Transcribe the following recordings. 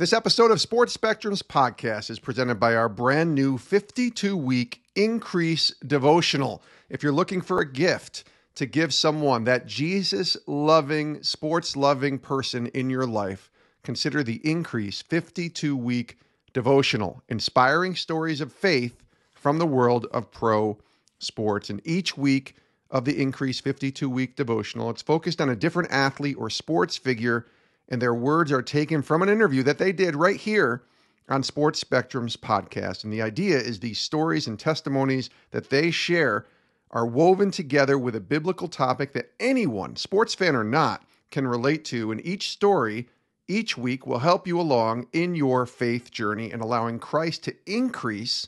This episode of Sports Spectrum's podcast is presented by our brand new 52-week Increase devotional. If you're looking for a gift to give someone, that Jesus-loving, sports-loving person in your life, consider the Increase 52-week devotional, inspiring stories of faith from the world of pro sports. And each week of the Increase 52-week devotional, it's focused on a different athlete or sports figure, and their words are taken from an interview that they did right here on Sports Spectrum's podcast. And the idea is these stories and testimonies that they share are woven together with a biblical topic that anyone, sports fan or not, can relate to. And each story, each week, will help you along in your faith journey and allowing Christ to increase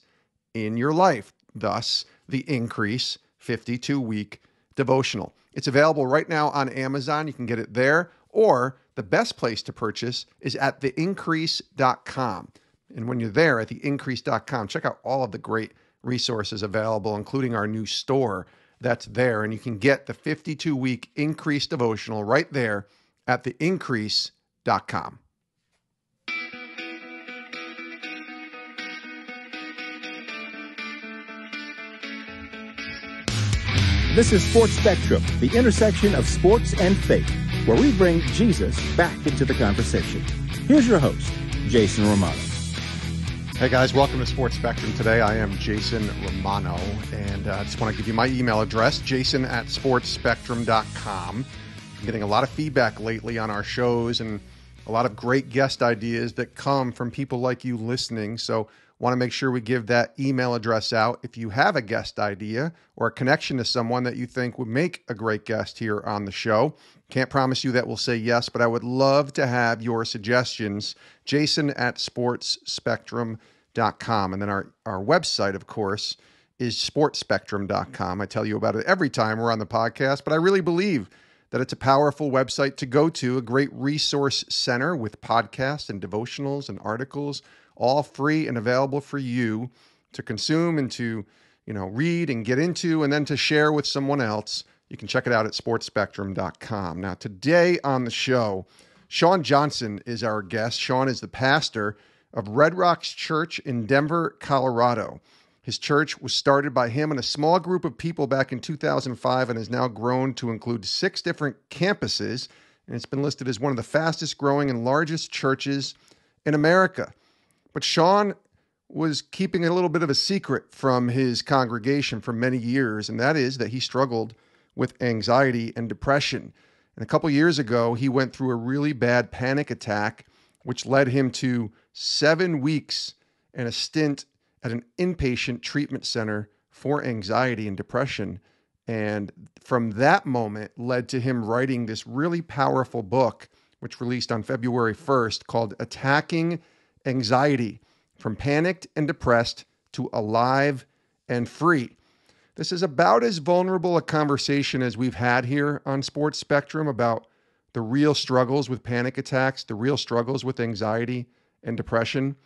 in your life. Thus, the Increase 52-week devotional. It's available right now on Amazon. You can get it there, or the best place to purchase is at theincrease.com. And when you're there at theincrease.com, check out all of the great resources available, including our new store that's there. And you can get the 52-week Increase devotional right there at theincrease.com. This is Sports Spectrum, the intersection of sports and faith, where we bring Jesus back into the conversation. Here's your host, Jason Romano. Hey guys, welcome to Sports Spectrum. Today I am Jason Romano, and I just want to give you my email address, jason@sportspectrum.com. I'm getting a lot of feedback lately on our shows and a lot of great guest ideas that come from people like you listening. So want to make sure we give that email address out. If you have a guest idea or a connection to someone that you think would make a great guest here on the show, can't promise you that we'll say yes, but I would love to have your suggestions. Jason@sportspectrum.com. And then our website, of course, is sportspectrum.com. I tell you about it every time we're on the podcast, but I really believe that it's a powerful website to go to, a great resource center with podcasts and devotionals and articles, all free and available for you to consume and to, read and get into, and then to share with someone else. You can check it out at sportspectrum.com. Now, today on the show, Shawn Johnson is our guest. Shawn is the pastor of Red Rocks Church in Denver, Colorado. His church was started by him and a small group of people back in 2005 and has now grown to include 6 different campuses. And it's been listed as one of the fastest growing and largest churches in America. But Shawn was keeping a little bit of a secret from his congregation for many years, and that is that he struggled with anxiety and depression. And a couple years ago, he went through a really bad panic attack, which led him to 7 weeks and a stint at an inpatient treatment center for anxiety and depression. And from that moment led to him writing this really powerful book, which released on February 1st, called Attacking Anxiety: From Panicked and Depressed to Alive and Free. This is about as vulnerable a conversation as we've had here on Sports Spectrum about the real struggles with panic attacks, the real struggles with anxiety and depression.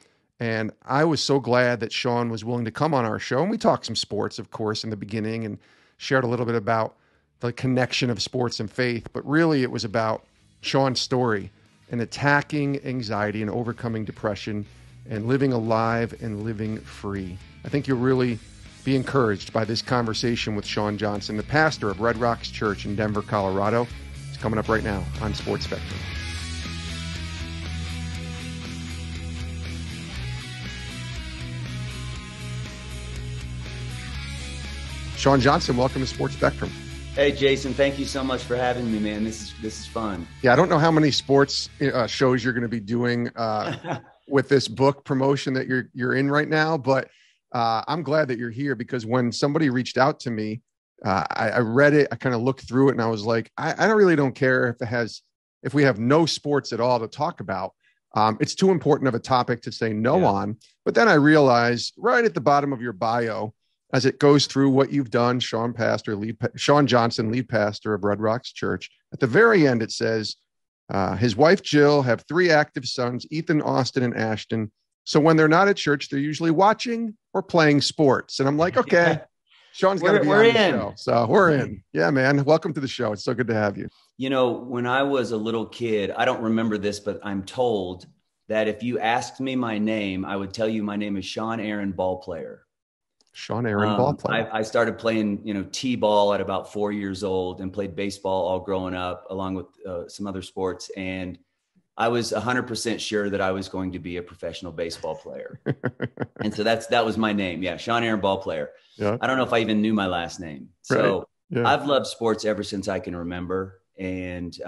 And I was so glad that Shawn was willing to come on our show. And we talked some sports, of course, in the beginning and shared a little bit about the connection of sports and faith. But really, it was about Shawn's story and attacking anxiety and overcoming depression and living alive and living free. I think you'll really be encouraged by this conversation with Shawn Johnson, the pastor of Red Rocks Church in Denver, Colorado. It's coming up right now on Sports Spectrum. Shawn Johnson, welcome to Sports Spectrum. Hey, Jason, thank you so much for having me, man. This is fun. Yeah, I don't know how many sports shows you're going to be doing with this book promotion that you're in right now, but I'm glad that you're here, because when somebody reached out to me, I read it, I kind of looked through it, and I was like, I really don't care if we have no sports at all to talk about. It's too important of a topic to say no on. But then I realized right at the bottom of your bio, as it goes through what you've done, Shawn Johnson, lead pastor of Red Rocks Church, at the very end, it says, his wife, Jill, have 3 active sons, Ethan, Austin, and Ashton. So when they're not at church, they're usually watching or playing sports. And I'm like, okay, Shawn's got to be on the show. So we're in. Yeah, man. Welcome to the show. It's so good to have you. You know, when I was a little kid, I don't remember this, but I'm told that if you asked me my name, I would tell you my name is Shawn Aaron, ball player. Shawn Aaron, ball player. I started playing, t-ball at about 4 years old and played baseball all growing up, along with some other sports. And I was 100% sure that I was going to be a professional baseball player. And so that was my name. Yeah. Shawn Aaron, ball player. Yeah. I don't know if I even knew my last name. So Right. Yeah. I've loved sports ever since I can remember. And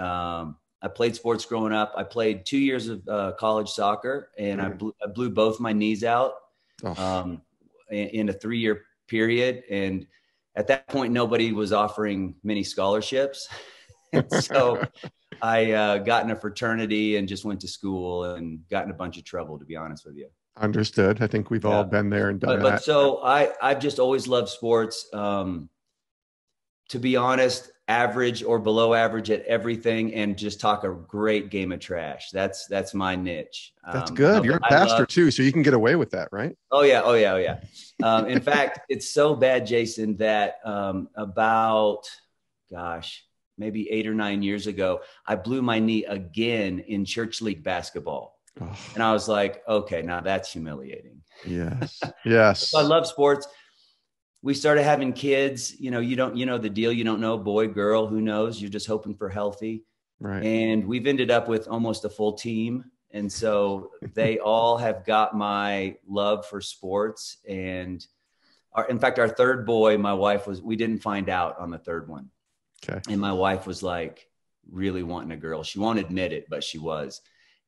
I played sports growing up. I played 2 years of college soccer, and I blew both my knees out in a 3-year period. And at that point, nobody was offering many scholarships. And so I got in a fraternity and just went to school and got in a bunch of trouble, to be honest with you. Understood. I think we've all been there and done that. But so I've just always loved sports. To be honest, average or below average at everything, and just talk a great game of trash. That's my niche. That's good. You're a pastor too, so you can get away with that, right? Oh yeah. In fact, it's so bad, Jason, that about, maybe 8 or 9 years ago, I blew my knee again in church league basketball. Oh. And I was like, okay, now that's humiliating. Yes. Yes. So I love sports. We started having kids, you know the deal. You don't know, boy, girl, who knows? You're just hoping for healthy. Right. And we've ended up with almost a full team. And so they all have got my love for sports. And in fact, our third boy, we didn't find out on the third one. Okay. And my wife was like really wanting a girl. She won't admit it, but she was.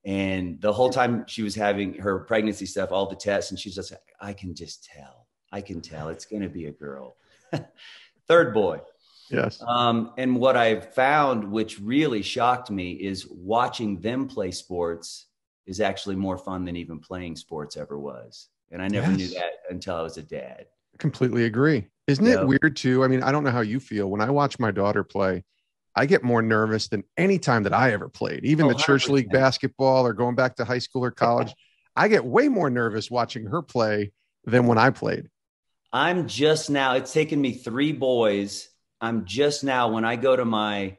And the whole time she was having her pregnancy stuff, all the tests, and she's just like, I can tell it's going to be a girl. Third boy. Yes. And what I've found, which really shocked me, is watching them play sports is actually more fun than even playing sports ever was. And I never knew that until I was a dad. Completely agree. Isn't it weird too? I mean, I don't know how you feel. When I watch my daughter play, I get more nervous than any time that I ever played, even the church league basketball or going back to high school or college. I get way more nervous watching her play than when I played. I'm just now, it's taken me 3 boys. I'm just now, when I go to my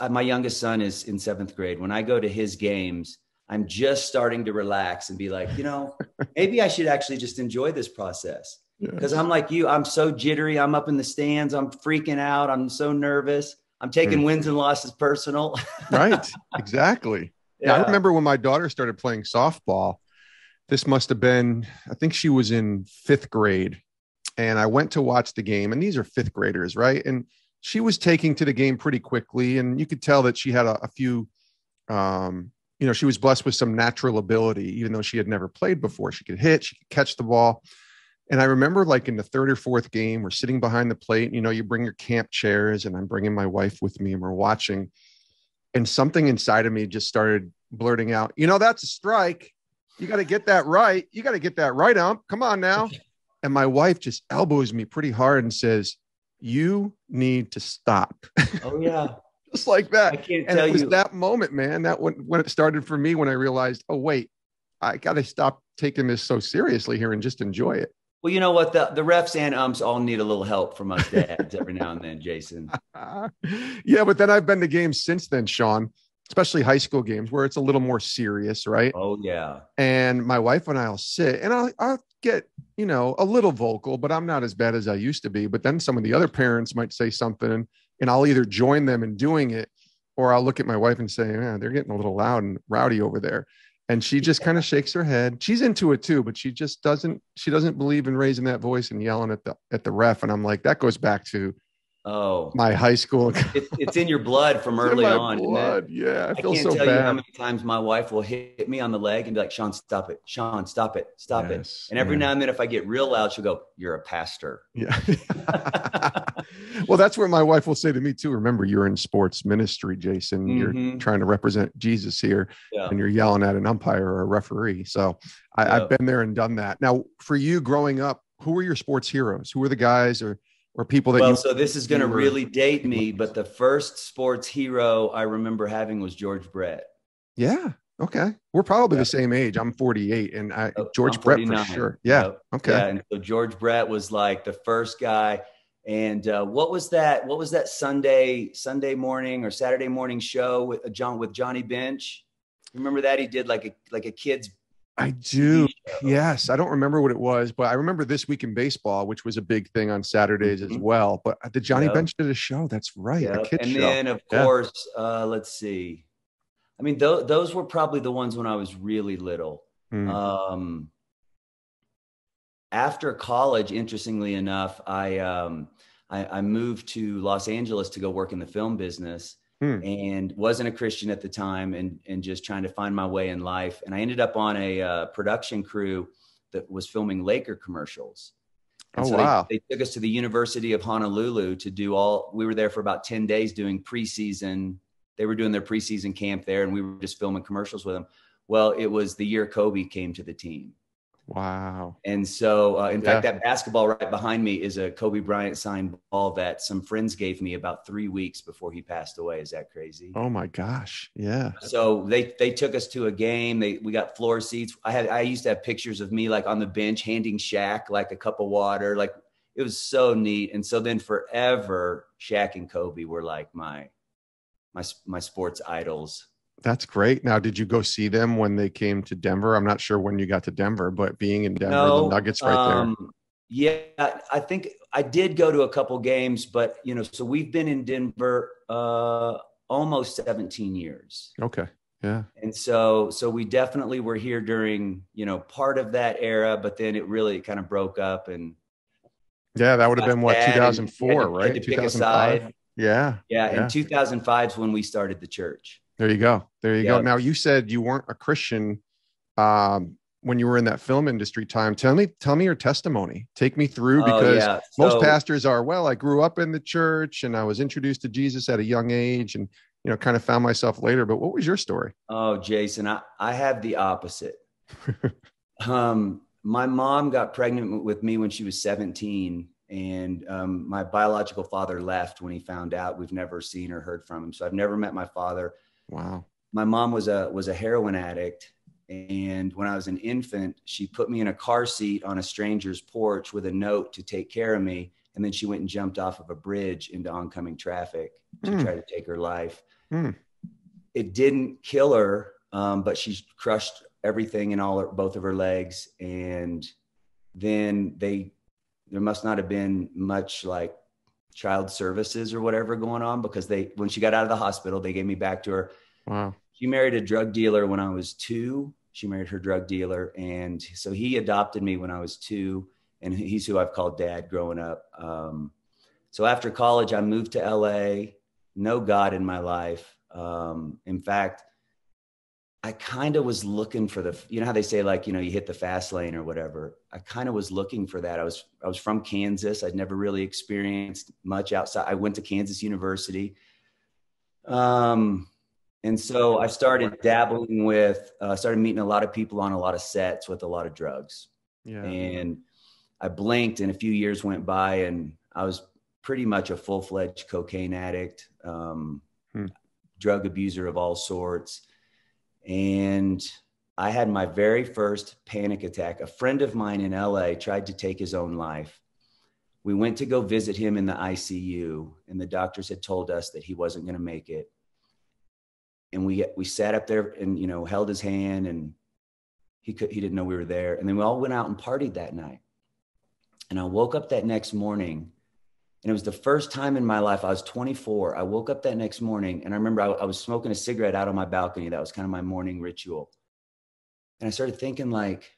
youngest son is in 7th grade. When I go to his games, I'm just starting to relax and be like, maybe I should actually just enjoy this process. Because I'm like you, I'm so jittery. I'm up in the stands. I'm freaking out. I'm so nervous. I'm taking wins and losses personal. Right. Exactly. Yeah. I remember when my daughter started playing softball. This must have been, I think she was in 5th grade. And I went to watch the game, and these are 5th graders, right? And she was taking to the game pretty quickly. And you could tell that she had a few, she was blessed with some natural ability, even though she had never played before. She could hit, she could catch the ball. And I remember like in the 3rd or 4th game, we're sitting behind the plate, you bring your camp chairs, and I'm bringing my wife with me, and we're watching. And something inside of me just started blurting out, that's a strike. You got to get that right. You got to get that right, ump. Come on now. And my wife just elbows me pretty hard and says, you need to stop. Oh, yeah. Just like that. I can't and tell it was you. that moment, man, that when it started for me, when I realized, oh, wait, I got to stop taking this so seriously here and just enjoy it. Well, you know what? The refs and umps all need a little help from us dads every now and then, Jason. Yeah, but then I've been to games since then, Shawn, especially high school games where it's a little more serious, right? Oh, yeah. And my wife and I will sit, and I'll get, a little vocal, but I'm not as bad as I used to be. But then some of the other parents might say something, and I'll either join them in doing it, or I'll look at my wife and say, they're getting a little loud and rowdy over there. And she just kind of shakes her head. She's into it too, but she doesn't believe in raising that voice and yelling at the ref. And I'm like, that goes back to my high school. It's in your blood from early on. Blood. Yeah. I feel can't so tell bad. you how many times my wife will hit me on the leg and be like, Shawn, stop it. Shawn, stop it. Stop it. And every now and then, if I get real loud, she'll go, you're a pastor. Yeah. Well, that's what my wife will say to me too. Remember, you're in sports ministry, Jason. You're trying to represent Jesus here, and you're yelling at an umpire or a referee. So I've been there and done that. Now, for you growing up, who were your sports heroes? Who were the guys or people that so this is going to really date me, but the first sports hero I remember having was George Brett. Yeah. Okay. We're probably the same age. I'm 48, and George Brett for sure. Yeah. Okay. Yeah. And so George Brett was like the first guy. And what was that Sunday morning or Saturday morning show with Johnny Bench? Remember that he did like a kid's I TV do. show. Yes. I don't remember what it was, but I remember This Week in Baseball, which was a big thing on Saturdays as well. But the Johnny Yep. Bench did a show. That's right. A Yep. kid And show. then of course, let's see. I mean, those were probably the ones when I was really little. After college, interestingly enough, I moved to Los Angeles to go work in the film business, and wasn't a Christian at the time, and just trying to find my way in life. And I ended up on a production crew that was filming Laker commercials. And so they took us to the University of Honolulu to do we were there for about 10 days doing preseason. They were doing their preseason camp there, and we were just filming commercials with them. Well, it was the year Kobe came to the team. Wow. And so, in fact, that basketball right behind me is a Kobe Bryant signed ball that some friends gave me about 3 weeks before he passed away. Is that crazy? Oh my gosh. Yeah. So they took us to a game. We got floor seats. I used to have pictures of me like on the bench handing Shaq like a cup of water. Like, it was so neat. And so then forever, Shaq and Kobe were like my sports idols. That's great. Now, did you go see them when they came to Denver? I'm not sure when you got to Denver, but being in Denver, the Nuggets right there. Yeah, I think I did go to a couple games, but so we've been in Denver almost 17 years. Okay. Yeah. And so we definitely were here during, part of that era, but then it really kind of broke up. And yeah, that would have been what, 2004, right? Had to pick a side. Yeah. And 2005 is when we started the church. There you go. There you go. Now, you said you weren't a Christian when you were in that film industry time. Tell me your testimony. Take me through, because most pastors are, well, I grew up in the church and I was introduced to Jesus at a young age and, kind of found myself later. But what was your story? Oh, Jason, I have the opposite. My mom got pregnant with me when she was 17. And my biological father left when he found out. We've never seen or heard from him. So I've never met my father. Wow. My mom was a heroin addict. And when I was an infant, she put me in a car seat on a stranger's porch with a note to take care of me. And then she went and jumped off of a bridge into oncoming traffic to try to take her life. It didn't kill her, but she crushed everything in both of her legs. And then there must not have been much like child services or whatever going on, because when she got out of the hospital, they gave me back to her. Wow. She married a drug dealer when I was 2. She married her drug dealer. And so he adopted me when I was 2, and he's who I've called dad growing up. So after college, I moved to LA, no God in my life. In fact, I kind of was looking for how they say, like, you hit the fast lane or whatever. I kind of was looking for that. I was from Kansas. I'd never really experienced much outside. I went to Kansas University. And so I started dabbling started meeting a lot of people on a lot of sets with a lot of drugs. Yeah. And I blinked and a few years went by and I was pretty much a full-fledged cocaine addict, drug abuser of all sorts. And I had my very first panic attack. A friend of mine in LA tried to take his own life. We went to go visit him in the ICU, and the doctors had told us that he wasn't going to make it. And we sat up there and, held his hand, and he didn't know we were there. And then we all went out and partied that night. And I woke up that next morning, and it was the first time in my life. I was 24. I woke up that next morning, and I remember I was smoking a cigarette out on my balcony. That was kind of my morning ritual. And I started thinking, like,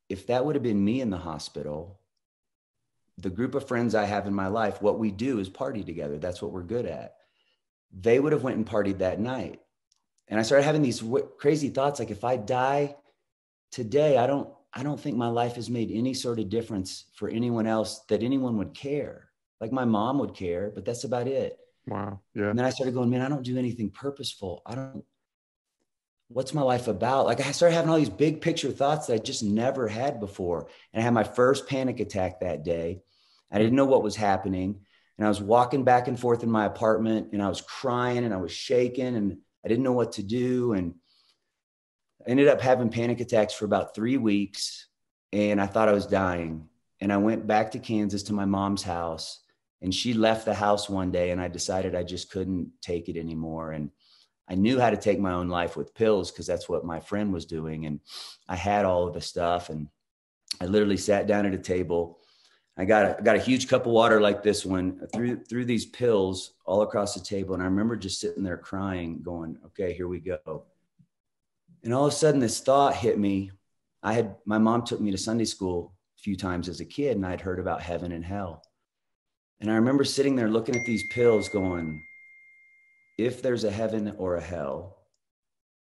if that would have been me in the hospital, the group of friends I have in my life, what we do is party together. That's what we're good at. They would have went and partied that night. And I started having these crazy thoughts, like, if I die today, I don't think my life has made any sort of difference for anyone else, that anyone would care. Like, my mom would care, but that's about it. Wow. Yeah. And then I started going, man, I don't do anything purposeful. What's my life about? Like, I started having all these big picture thoughts that I just never had before. And I had my first panic attack that day. I didn't know what was happening. And I was walking back and forth in my apartment, and I was crying and I was shaking and I didn't know what to do. And I ended up having panic attacks for about 3 weeks, and I thought I was dying. And I went back to Kansas to my mom's house, and she left the house one day, and I decided I just couldn't take it anymore. And I knew how to take my own life with pills because that's what my friend was doing. And I had all of the stuff. And I literally sat down at a table. I got a huge cup of water like this one, threw these pills all across the table. And I remember just sitting there crying, going, okay, here we go. And all of a sudden this thought hit me. My mom took me to Sunday school a few times as a kid, and I'd heard about heaven and hell. And I remember sitting there looking at these pills going, if there's a heaven or a hell,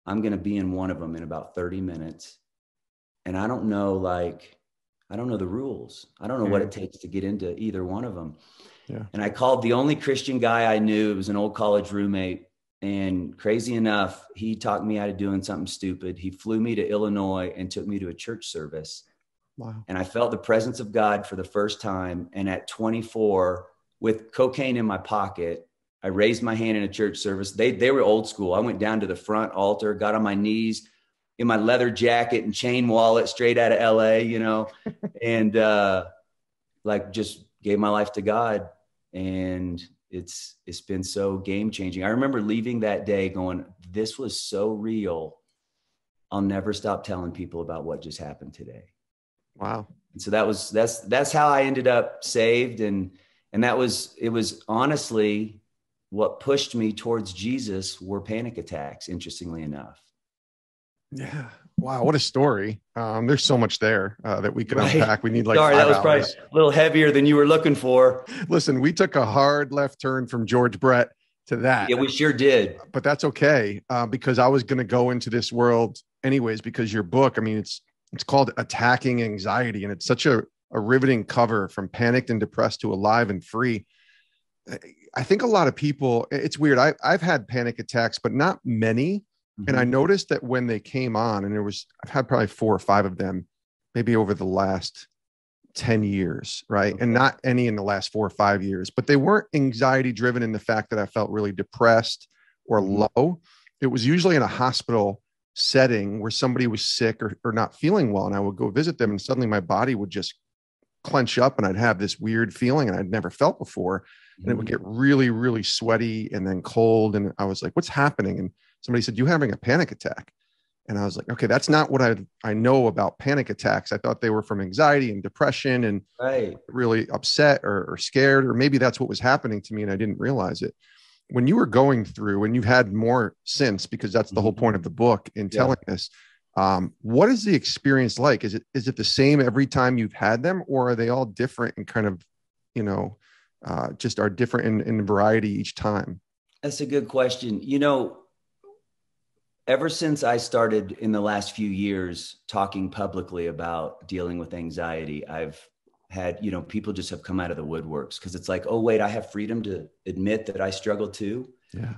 I'm going to be in one of them in about 30 minutes. And I don't know the rules. I don't know what it takes to get into either one of them. Yeah. And I called the only Christian guy I knew. It was an old college roommate. And crazy enough, he talked me out of doing something stupid. He flew me to Illinois and took me to a church service. Wow. And I felt the presence of God for the first time. And at 24, with cocaine in my pocket, I raised my hand in a church service. They were old school. I went down to the front altar, got on my knees in my leather jacket and chain wallet straight out of LA, and just gave my life to God. And it's been so game changing. I remember leaving that day going, this was so real. I'll never stop telling people about what just happened today. Wow. And so that's how I ended up saved. And it was honestly what pushed me towards Jesus were panic attacks, interestingly enough. Yeah. Wow. What a story. There's so much there that we could unpack. We need like Sorry, 5 that was hours. probably a little heavier than you were looking for. Listen, we took a hard left turn from George Brett to that. Yeah, we sure did. But that's okay because I was going to go into this world anyways, because your book, I mean, it's called Attacking Anxiety, and it's such a riveting cover, from panicked and depressed to alive and free. I think a lot of people, it's weird. I've had panic attacks, but not many. Mm-hmm. And I noticed that when they came on, and I've had probably 4 or 5 of them, maybe over the last 10 years, right? Okay. And not any in the last 4 or 5 years, but they weren't anxiety driven in the fact that I felt really depressed or low. It was usually in a hospital setting where somebody was sick or not feeling well. And I would go visit them, and suddenly my body would just clench up, and I'd have this weird feeling and I'd never felt before. And it would get really, really sweaty and then cold. And I was like, what's happening? And somebody said, you're having a panic attack. And I was like, okay, that's not what I know about panic attacks. I thought they were from anxiety and depression and really upset or scared, or maybe that's what was happening to me and I didn't realize it. When you were going through, and you've had more since, because that's the whole point of the book in telling this, what is the experience like? Is it the same every time you've had them, or are they all different and kind of, just are different in variety each time? That's a good question. Ever since I started in the last few years talking publicly about dealing with anxiety, I've had, people just have come out of the woodworks, because it's like, oh, wait, I have freedom to admit that I struggle too. Yeah.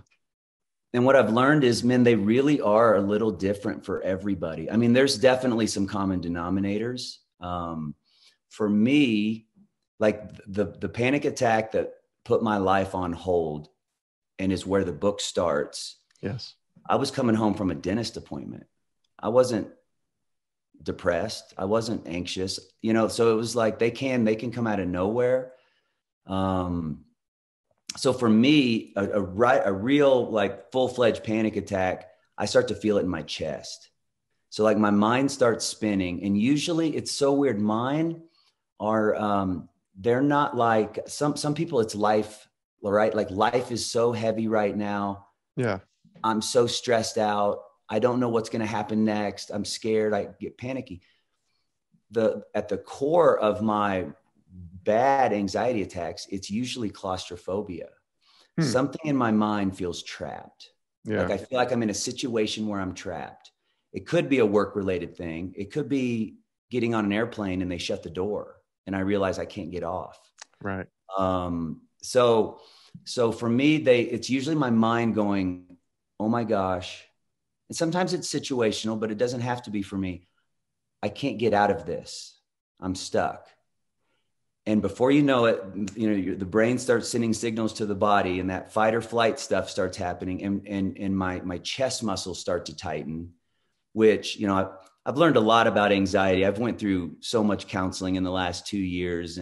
And what I've learned is, man, they really are a little different for everybody. I mean, there's definitely some common denominators. For me, like the panic attack that put my life on hold and is where the book starts. Yes. I was coming home from a dentist appointment. I wasn't depressed. I wasn't anxious, so it was like, they can come out of nowhere. So for me, a real like full-fledged panic attack, I start to feel it in my chest. So like my mind starts spinning, and usually it's so weird. Mine are, they're not like some people, it's life, right? Like life is so heavy right now. Yeah. I'm so stressed out. I don't know what's going to happen next. I'm scared. I get panicky. At the core of my bad anxiety attacks, it's usually claustrophobia. Something in my mind feels trapped. Yeah. Like I feel like I'm in a situation where I'm trapped. It could be a work-related thing. It could be getting on an airplane and they shut the door and I realize I can't get off. Right. So for me, it's usually my mind going, oh my gosh. And sometimes it's situational, but it doesn't have to be for me. I can't get out of this. I'm stuck. And before you know it, the brain starts sending signals to the body, and that fight or flight stuff starts happening. And my chest muscles start to tighten, which, I've learned a lot about anxiety. I've went through so much counseling in the last 2 years,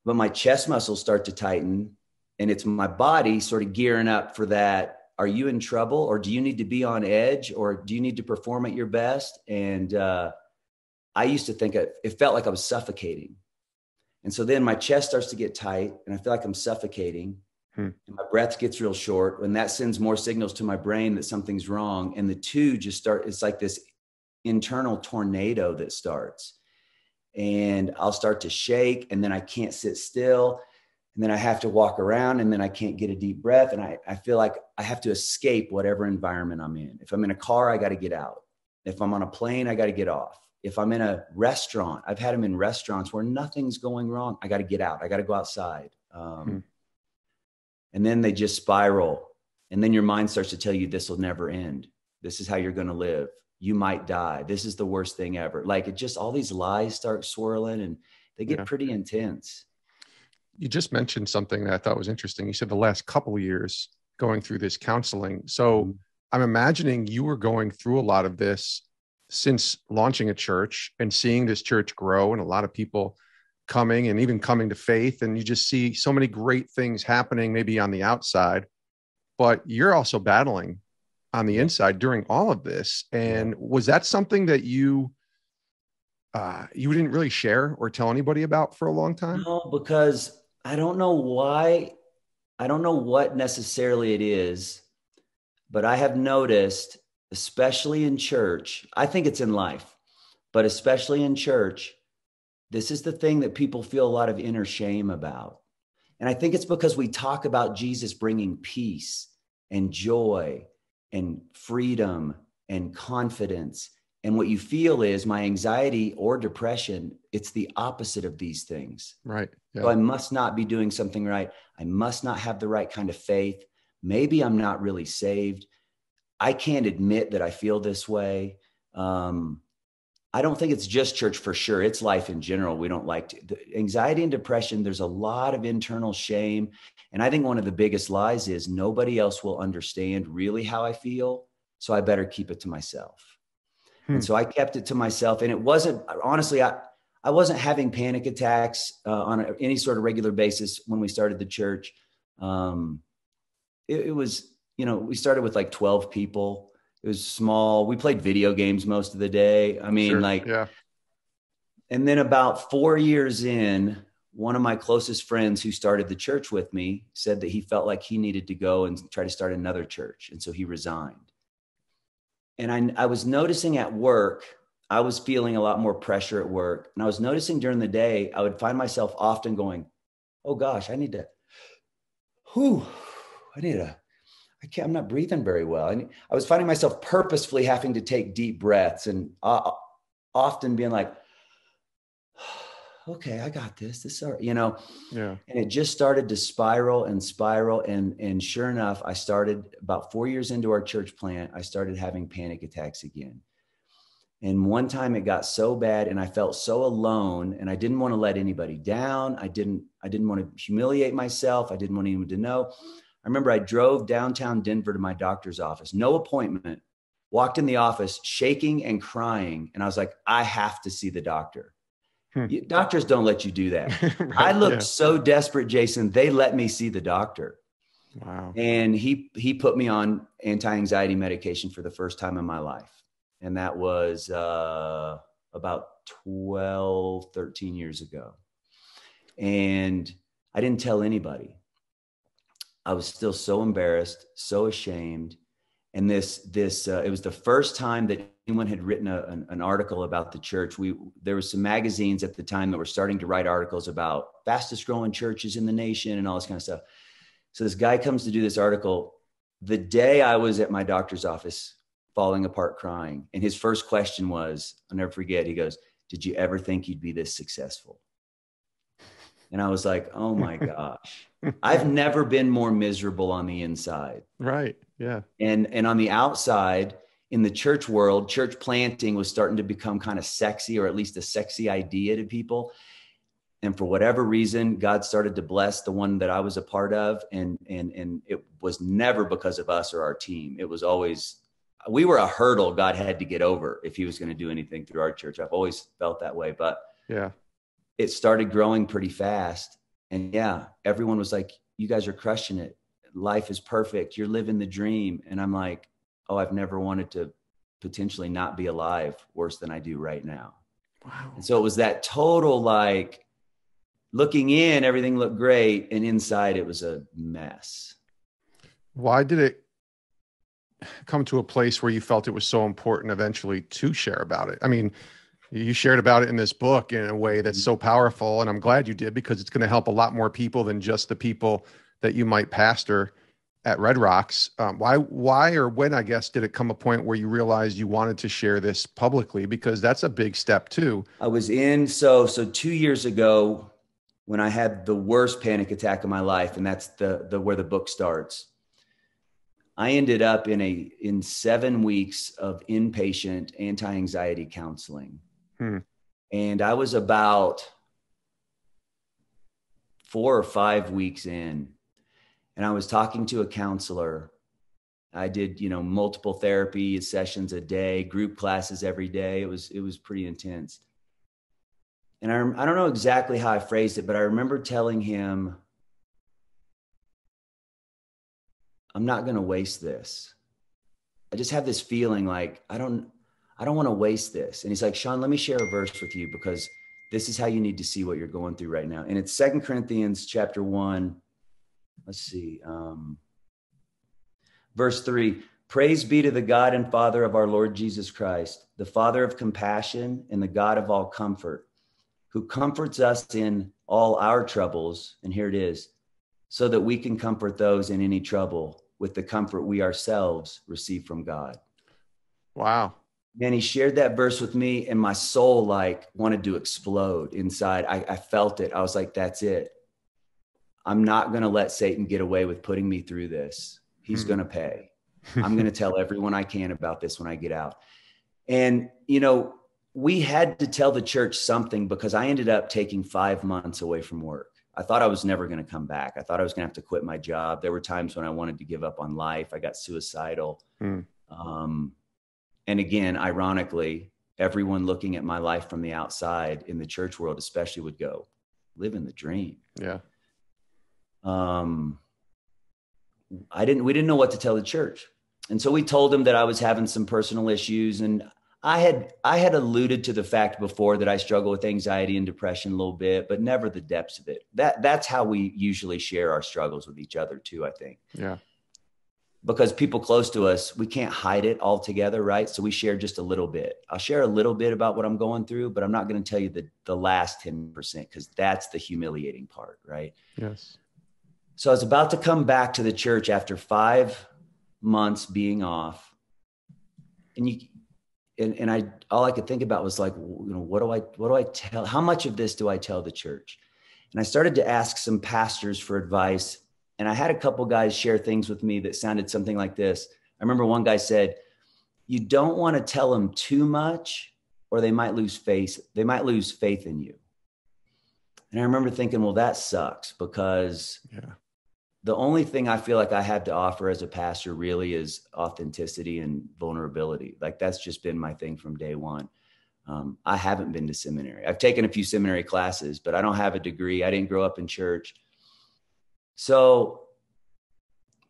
but my chest muscles start to tighten, and it's my body sort of gearing up for that are you in trouble, or do you need to be on edge, or do you need to perform at your best? And I used to think it felt like I was suffocating. And so then my chest starts to get tight and I feel like I'm suffocating. And my breath gets real short, and that sends more signals to my brain that something's wrong. And the two just start, it's like this internal tornado that starts. And I'll start to shake, and then I can't sit still. And then I have to walk around, and then I can't get a deep breath. And I feel like I have to escape whatever environment I'm in. If I'm in a car, I got to get out. If I'm on a plane, I got to get off. If I'm in a restaurant, I've had them in restaurants where nothing's going wrong. I got to get out. I got to go outside. And then they just spiral. And then your mind starts to tell you, this will never end. This is how you're going to live. You might die. This is the worst thing ever. Like, it just, all these lies start swirling, and they get pretty intense. You just mentioned something that I thought was interesting. You said the last couple of years going through this counseling. So I'm imagining you were going through a lot of this since launching a church and seeing this church grow, and a lot of people coming and even coming to faith. And you just see so many great things happening maybe on the outside, but you're also battling on the inside during all of this. And was that something that you didn't really share or tell anybody about for a long time? No, because I don't know why. I don't know what necessarily it is, but I have noticed, especially in church, I think it's in life, but especially in church, this is the thing that people feel a lot of inner shame about. And I think it's because we talk about Jesus bringing peace and joy and freedom and confidence. And what you feel is my anxiety or depression, it's the opposite of these things. Right. Yeah. So I must not be doing something right. I must not have the right kind of faith. Maybe I'm not really saved. I can't admit that I feel this way. I don't think it's just church for sure. It's life in general. We don't like to. The anxiety and depression, there's a lot of internal shame. And I think one of the biggest lies is nobody else will understand really how I feel. So I better keep it to myself. And so I kept it to myself. And it wasn't, honestly, I wasn't having panic attacks on any sort of regular basis when we started the church. It was, we started with like 12 people. It was small. We played video games most of the day. I mean, and then about 4 years in, one of my closest friends who started the church with me said that he felt like he needed to go and try to start another church. And so he resigned. And I was noticing at work, I was feeling a lot more pressure at work. And I was noticing during the day, I would find myself often going, oh gosh, I'm not breathing very well. And I was finding myself purposefully having to take deep breaths and often being like, okay, I got this. This is all right, Yeah. And it just started to spiral and spiral. And sure enough, I started about 4 years into our church plant, I started having panic attacks again. And one time it got so bad and I felt so alone, and I didn't want to let anybody down. I didn't want to humiliate myself. I didn't want anyone to know. I remember I drove downtown Denver to my doctor's office, no appointment, walked in the office shaking and crying. And I was like, I have to see the doctor. Doctors don't let you do that. Right, I looked so desperate, Jason. They let me see the doctor. Wow. And he put me on anti-anxiety medication for the first time in my life. And that was about 12, 13 years ago. And I didn't tell anybody. I was still so embarrassed, so ashamed. And it was the first time that anyone had written an article about the church. There was some magazines at the time that were starting to write articles about fastest growing churches in the nation and all this kind of stuff. So this guy comes to do this article the day I was at my doctor's office, falling apart crying. And his first question was, I'll never forget, he goes, did you ever think you'd be this successful? And I was like, oh my gosh, I've never been more miserable on the inside. Right. Yeah. And on the outside, in the church world, church planting was starting to become kind of sexy, or at least a sexy idea to people. And for whatever reason, God started to bless the one that I was a part of. And it was never because of us or our team. It was always, we were a hurdle God had to get over if he was going to do anything through our church. I've always felt that way, but yeah, it started growing pretty fast. And yeah, everyone was like, you guys are crushing it. life is perfect. You're living the dream. And I'm like, oh, I've never wanted to potentially not be alive worse than I do right now. Wow. And so it was that total, like, looking in, everything looked great. And inside it was a mess. Why did it come to a place where you felt it was so important eventually to share about it? I mean, you shared about it in this book in a way that's so powerful, and I'm glad you did, because it's going to help a lot more people than just the people that you might pastor at Red Rocks. Why or when, I guess, did it come a point where you realized you wanted to share this publicly? Because that's a big step too. I was in, so 2 years ago when I had the worst panic attack of my life, and that's the where the book starts. I ended up in 7 weeks of inpatient anti-anxiety counseling. And I was about 4 or 5 weeks in, and I was talking to a counselor. I did, multiple therapy sessions a day, group classes every day. It was pretty intense. And I don't know exactly how I phrased it, but I remember telling him, I'm not going to waste this. I just have this feeling like I don't want to waste this. And he's like, Shawn, let me share a verse with you, because this is how you need to see what you're going through right now. And it's 2 Corinthians chapter 1. Let's see. Verse 3, praise be to the God and Father of our Lord Jesus Christ, the Father of compassion and the God of all comfort, who comforts us in all our troubles. And here it is, so that we can comfort those in any trouble with the comfort we ourselves receive from God. Wow. Man, he shared that verse with me, and my soul wanted to explode inside. I felt it. I was like, that's it. I'm not going to let Satan get away with putting me through this. He's going to pay. I'm going to tell everyone I can about this when I get out. And, we had to tell the church something, because I ended up taking 5 months away from work. I thought I was never going to come back. I thought I was going to have to quit my job. There were times when I wanted to give up on life. I got suicidal. And again, ironically, everyone looking at my life from the outside in the church world, especially, would go, living the dream. Yeah. We didn't know what to tell the church. And so we told them that I was having some personal issues. And I had alluded to the fact before that I struggle with anxiety and depression a little bit, but never the depths of it. That's how we usually share our struggles with each other too, I think. Yeah. Because people close to us, we can't hide it altogether, right? So we share just a little bit. I'll share a little bit about what I'm going through, but I'm not going to tell you the last 10%, because that's the humiliating part, right? Yes. So I was about to come back to the church after 5 months being off, and all I could think about was like, what do I tell? How much of this do I tell the church? And I started to ask some pastors for advice. And I had a couple guys share things with me that sounded something like this. I remember one guy said, you don't want to tell them too much, or they might lose faith. They might lose faith in you. And I remember thinking, well, that sucks, because the only thing I feel like I have to offer as a pastor really is authenticity and vulnerability. Like, that's just been my thing from day one. I haven't been to seminary. I've taken a few seminary classes, but I don't have a degree. I didn't grow up in church. So,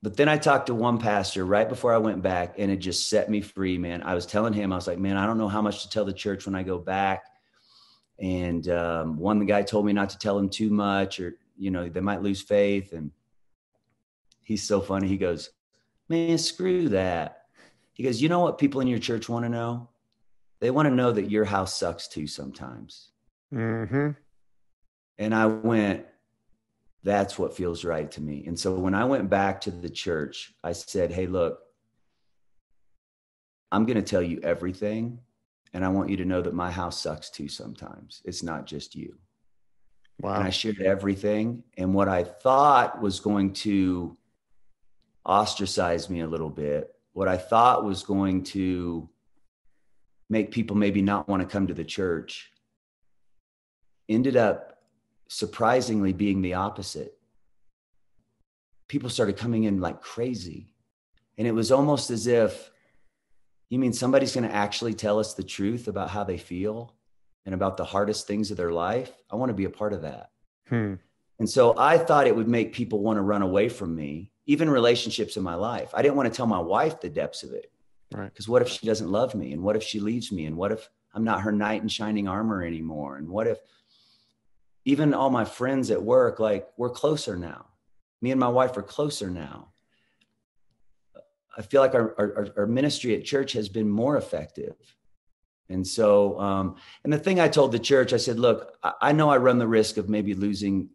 but then I talked to one pastor right before I went back, and it just set me free, man. I was telling him, I was like, man, I don't know how much to tell the church when I go back. And the guy told me not to tell him too much, or, they might lose faith. And he's so funny. He goes, man, screw that. He goes, you know what people in your church want to know? They want to know that your house sucks too sometimes. Mm-hmm. And I went, that's what feels right to me. And so when I went back to the church, I said, hey, look, I'm going to tell you everything. And I want you to know that my house sucks too sometimes. It's not just you. Wow. And I shared everything. And what I thought was going to ostracize me a little bit, what I thought was going to make people maybe not want to come to the church, ended up surprisingly being the opposite. People started coming in like crazy. And it was almost as if, you mean somebody's going to actually tell us the truth about how they feel and about the hardest things of their life? I want to be a part of that. And so I thought it would make people want to run away from me, even relationships in my life. I didn't want to tell my wife the depths of it. Right. Because what if she doesn't love me? And what if she leaves me? And what if I'm not her knight in shining armor anymore? And what if even all my friends at work, like, we're closer now. Me and my wife are closer now. I feel like our ministry at church has been more effective. And so, and the thing I told the church, I said, look, I know I run the risk of maybe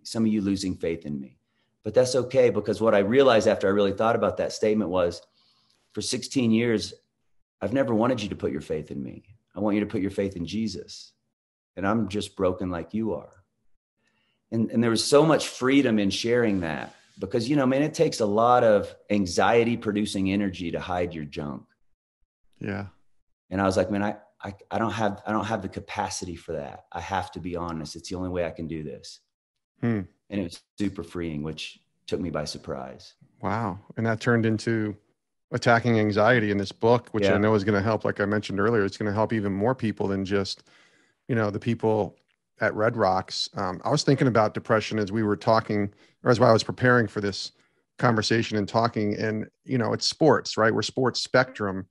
some of you losing faith in me, but that's okay. Because what I realized after I really thought about that statement was, for 16 years, I've never wanted you to put your faith in me. I want you to put your faith in Jesus. And I'm just broken like you are. And there was so much freedom in sharing that, because, you know, man, it takes a lot of anxiety producing energy to hide your junk. Yeah. And I was like, man, I don't have the capacity for that. I have to be honest. It's the only way I can do this. And it was super freeing, which took me by surprise. Wow. And that turned into Attacking Anxiety in this book, which I know is going to help. Like I mentioned earlier, it's going to help even more people than just, you know, the people at Red Rocks. I was thinking about depression as we were talking, or as I was preparing for this conversation and talking, and, you know, it's sports, right? We're Sports Spectrum.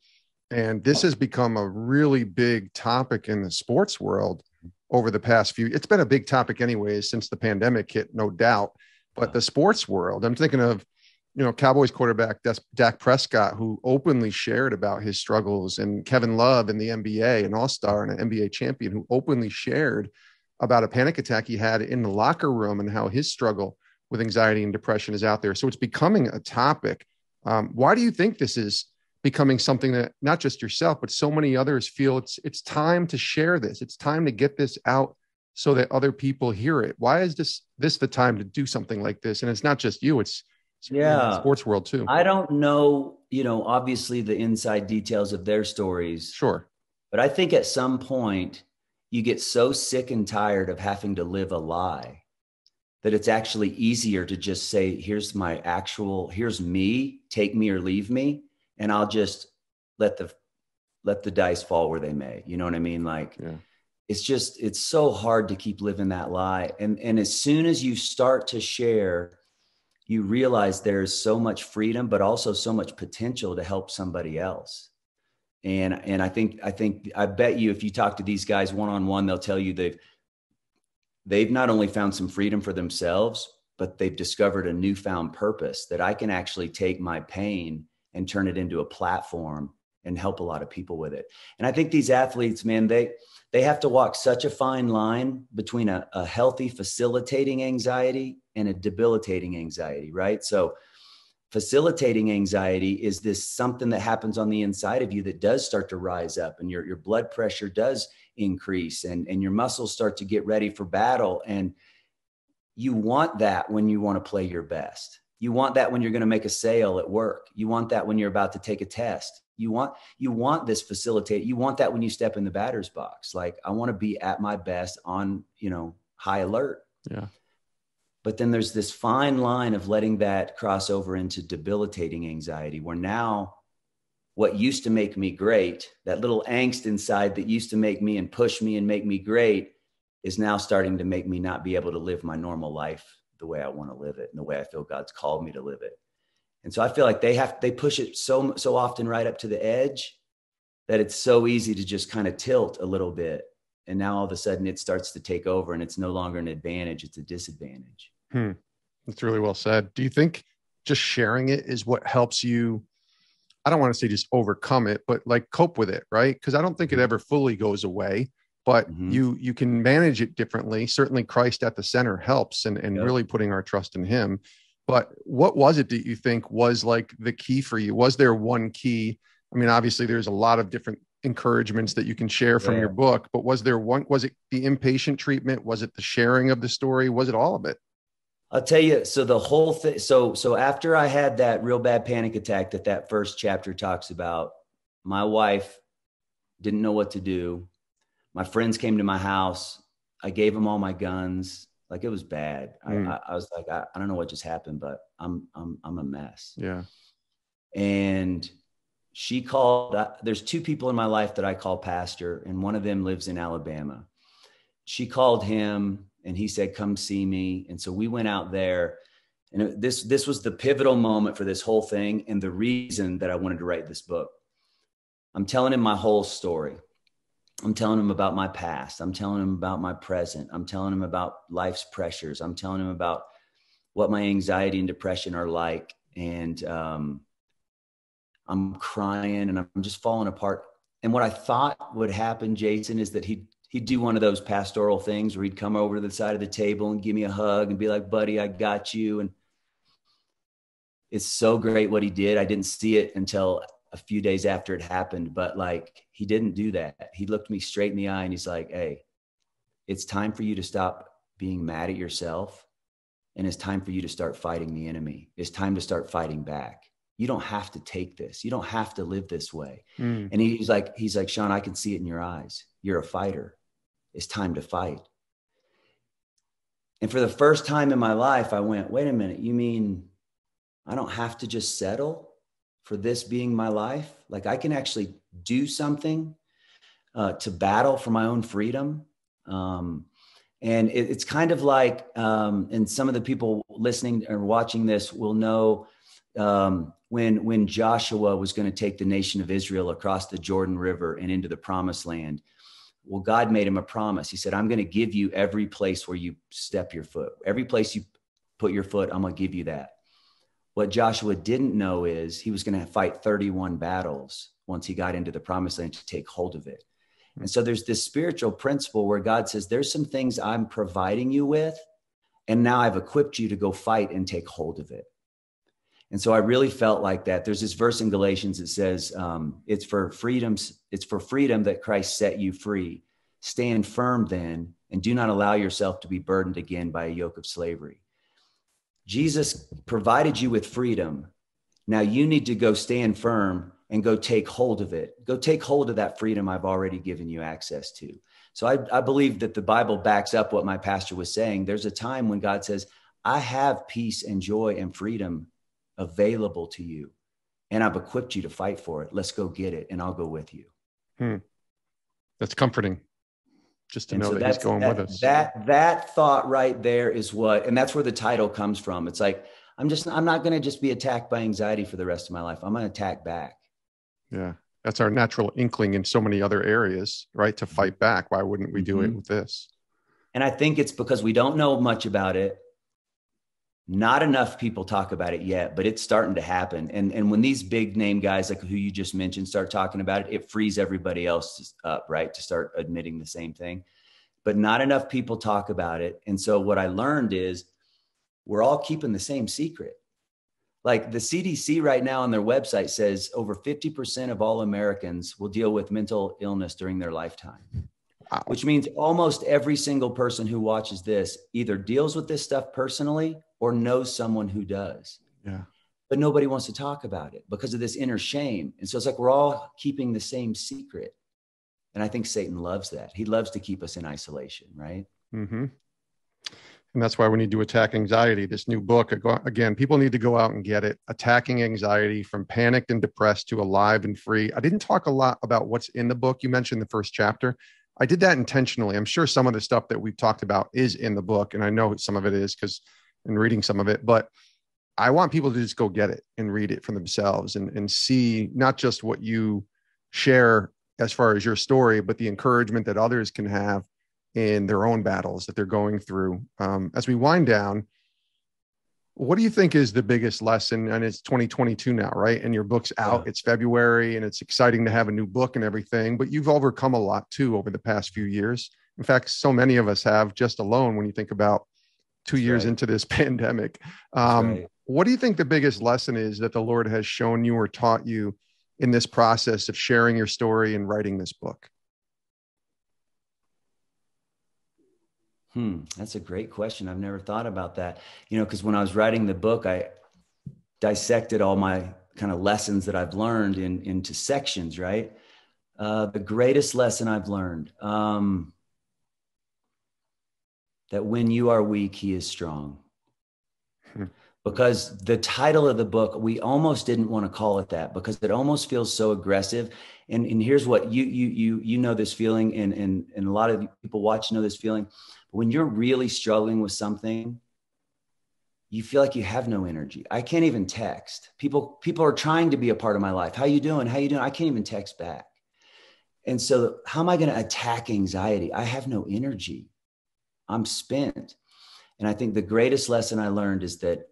And this has become a really big topic in the sports world over the past it's been a big topic anyways, since the pandemic hit, no doubt. But the sports world, I'm thinking of, you know, Cowboys quarterback Dak Prescott, who openly shared about his struggles, and Kevin Love in the NBA, an all-star and an NBA champion, who openly shared about a panic attack he had in the locker room and how his struggle with anxiety and depression is out there. So it's becoming a topic. Why do you think this is becoming something that not just yourself, but so many others feel it's time to share this? It's time to get this out so that other people hear it. Why is this the time to do something like this? And it's not just you, it's in the sports world too. I don't know, you know, obviously the inside details of their stories. Sure. But I think at some point you get so sick and tired of having to live a lie that it's actually easier to just say, here's me, take me or leave me. And I'll just let the dice fall where they may. You know what I mean? Like, it's so hard to keep living that lie. And as soon as you start to share, you realize there's so much freedom, but also so much potential to help somebody else. And I bet you, if you talk to these guys one-on-one, they'll tell you they've not only found some freedom for themselves, but they've discovered a newfound purpose that I can actually take my pain and turn it into a platform and help a lot of people with it. And I think these athletes, man, they have to walk such a fine line between a healthy facilitating anxiety and a debilitating anxiety, right? So facilitating anxiety is this something that happens on the inside of you that does start to rise up, and your blood pressure does increase, and your muscles start to get ready for battle. And you want that when you want to play your best. You want that when you're going to make a sale at work. You want that when you're about to take a test. You want this facilitate. You want that when you step in the batter's box. Like, I want to be at my best on, you know, high alert. Yeah. But then there's this fine line of letting that cross over into debilitating anxiety, where now what used to make me great, that little angst inside that used to make me and push me and make me great, is now starting to make me not be able to live my normal life the way I want to live it and the way I feel God's called me to live it. And so I feel like they push it so often right up to the edge that it's so easy to just kind of tilt a little bit. And now all of a sudden it starts to take over, and it's no longer an advantage, it's a disadvantage. That's really well said. Do you think just sharing it is what helps you, I don't want to say just overcome it, but like cope with it, right? Because I don't think it ever fully goes away, but you can manage it differently. Certainly Christ at the center helps, and really putting our trust in him. But what was it that you think was like the key for you? Was there one key? I mean, obviously there's a lot of different encouragements that you can share from your book, but was it the inpatient treatment? Was it the sharing of the story? Was it all of it? I'll tell you, so the whole thing, so after I had that real bad panic attack that first chapter talks about, my wife didn't know what to do. My friends came to my house. I gave them all my guns. Like, it was bad. I was like, I don't know what just happened, but I'm a mess. Yeah. And she called, there's two people in my life that I call pastor, and one of them lives in Alabama. She called him and he said, come see me. And so we went out there, And this was the pivotal moment for this whole thing, and the reason that I wanted to write this book. I'm telling him my whole story. I'm telling him about my past. I'm telling him about my present. I'm telling him about life's pressures. I'm telling him about what my anxiety and depression are like. And I'm crying and I'm just falling apart. And what I thought would happen, Jason, is that he'd do one of those pastoral things where he'd come over to the side of the table and give me a hug and be like, buddy, I got you. And it's so great what he did. I didn't see it until a few days after it happened, but like, he didn't do that. He looked me straight in the eye and he's like, hey, it's time for you to stop being mad at yourself. And it's time for you to start fighting the enemy. It's time to start fighting back. You don't have to take this. You don't have to live this way. And he's like, Shawn, I can see it in your eyes. You're a fighter. It's time to fight. And for the first time in my life, I went, wait a minute, you mean I don't have to just settle for this being my life? Like, I can actually do something to battle for my own freedom. And it's kind of like, and some of the people listening or watching this will know, when Joshua was going to take the nation of Israel across the Jordan River and into the promised land, well, God made him a promise. He said, I'm going to give you every place where you step your foot. Every place you put your foot, I'm going to give you that. What Joshua didn't know is he was going to fight 31 battles once he got into the promised land to take hold of it. And so there's this spiritual principle where God says, there's some things I'm providing you with, and now I've equipped you to go fight and take hold of it. And so I really felt like that. There's this verse in Galatians that says, it's for freedom that Christ set you free. Stand firm then, and do not allow yourself to be burdened again by a yoke of slavery. Jesus provided you with freedom. Now you need to go stand firm and go take hold of it. Go take hold of that freedom I've already given you access to. So I believe that the Bible backs up what my pastor was saying. There's a time when God says, I have peace and joy and freedom available to you, and I've equipped you to fight for it. Let's go get it, and I'll go with you. That's comforting, just to know that he's going with us. That thought right there is what, and that's where the title comes from. It's like, I'm not going to just be attacked by anxiety for the rest of my life. I'm going to attack back. Yeah. That's our natural inkling in so many other areas, right? To fight back. Why wouldn't we do it with this? And I think it's because we don't know much about it. Not enough people talk about it yet, but it's starting to happen. And when these big name guys, like who you just mentioned, start talking about it, it frees everybody else up, right? To start admitting the same thing. But not enough people talk about it. And so what I learned is we're all keeping the same secret. Like the CDC right now on their website says over 50% of all Americans will deal with mental illness during their lifetime. Wow. Which means almost every single person who watches this either deals with this stuff personally or knows someone who does. Yeah. But nobody wants to talk about it because of this inner shame. And so it's like we're all keeping the same secret. And I think Satan loves that. He loves to keep us in isolation, right? Mm-hmm. And that's why we need to attack anxiety. This new book, again, people need to go out and get it. Attacking Anxiety from Panicked and Depressed to Alive and Free. I didn't talk a lot about what's in the book. You mentioned the first chapter. I did that intentionally. I'm sure some of the stuff that we've talked about is in the book. And I know some of it is because in reading some of it, but I want people to just go get it and read it for themselves and see not just what you share as far as your story, but the encouragement that others can have in their own battles that they're going through. As we wind down, what do you think is the biggest lesson? And it's 2022 now, right? And your book's out, It's February, and it's exciting to have a new book and everything, but you've overcome a lot too over the past few years. In fact, so many of us have, just alone when you think about 2 years into this pandemic. What do you think the biggest lesson is that the Lord has shown you or taught you in this process of sharing your story and writing this book? That's a great question. I've never thought about that, because when I was writing the book, I dissected all my kind of lessons that I've learned into sections, right? The greatest lesson I've learned, that when you are weak, he is strong. Because the title of the book, we almost didn't want to call it that because it almost feels so aggressive. And here's what you know this feeling, and a lot of people watching know this feeling. When you're really struggling with something, you feel like you have no energy. I can't even text. People are trying to be a part of my life. How you doing? How you doing? I can't even text back. And so how am I going to attack anxiety? I have no energy. I'm spent. And I think the greatest lesson I learned is that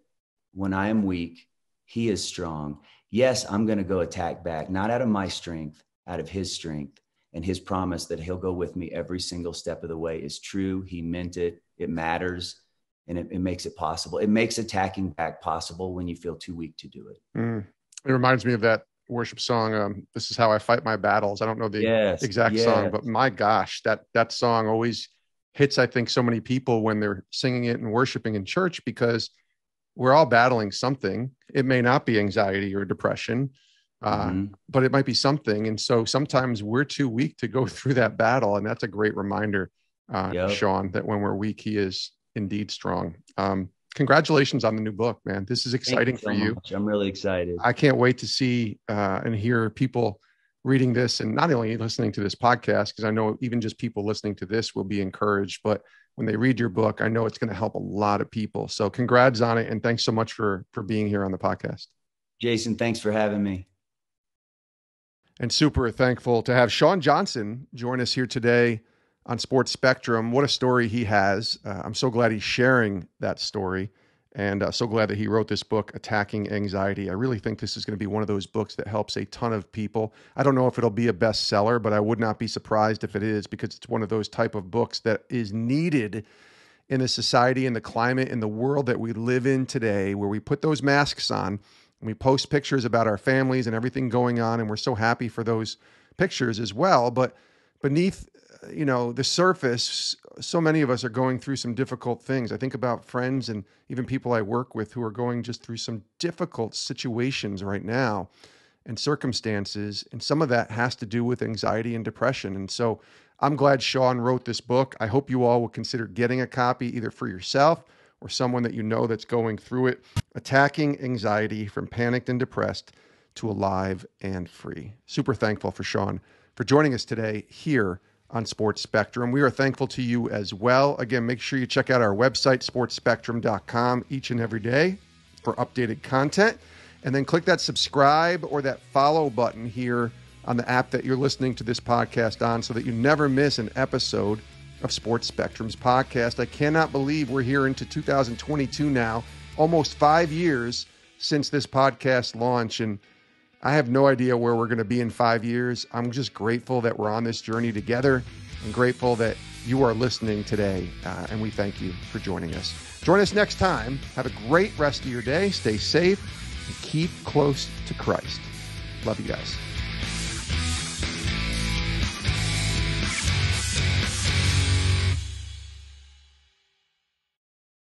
when I am weak, he is strong. Yes, I'm going to go attack back, not out of my strength, out of his strength. And his promise that he'll go with me every single step of the way is true. He meant it. It matters. And it makes it possible. It makes attacking back possible when you feel too weak to do it. It reminds me of that worship song. This is how I fight my battles. I don't know the exact song, but my gosh, that song always hits, I think, so many people when they're singing it and worshiping in church, because we're all battling something. It may not be anxiety or depression, but it might be something. And so sometimes we're too weak to go through that battle. And that's a great reminder, Shawn, that when we're weak, he is indeed strong. Congratulations on the new book, man. This is exciting for you. I'm really excited. I can't wait to see and hear people reading this, and not only listening to this podcast, because I know even just people listening to this will be encouraged, but when they read your book, I know it's going to help a lot of people. So congrats on it. And thanks so much for being here on the podcast. Jason, thanks for having me. And super thankful to have Shawn Johnson join us here today on Sports Spectrum. What a story he has. I'm so glad he's sharing that story, and so glad that he wrote this book, Attacking Anxiety. I really think this is going to be one of those books that helps a ton of people. I don't know if it'll be a bestseller, but I would not be surprised if it is, because it's one of those type of books that is needed in the society and the climate and the world that we live in today, where we put those masks on and we post pictures about our families and everything going on, and we're so happy for those pictures as well. But beneath the surface, so many of us are going through some difficult things. I think about friends and even people I work with who are going just through some difficult situations right now and circumstances. And some of that has to do with anxiety and depression. And so I'm glad Shawn wrote this book. I hope you all will consider getting a copy, either for yourself or someone that you know that's going through it. Attacking Anxiety: From Panicked and Depressed to Alive and Free. Super thankful for Shawn for joining us today here on Sports Spectrum. We are thankful to you as well. Again, make sure you check out our website, sportspectrum.com, each and every day for updated content. And then click that subscribe or that follow button here on the app that you're listening to this podcast on, so that you never miss an episode of Sports Spectrum's podcast. I cannot believe we're here into 2022 now, almost 5 years since this podcast launched. And I have no idea where we're going to be in 5 years. I'm just grateful that we're on this journey together, and grateful that you are listening today. And we thank you for joining us. Join us next time. Have a great rest of your day. Stay safe and keep close to Christ. Love you guys.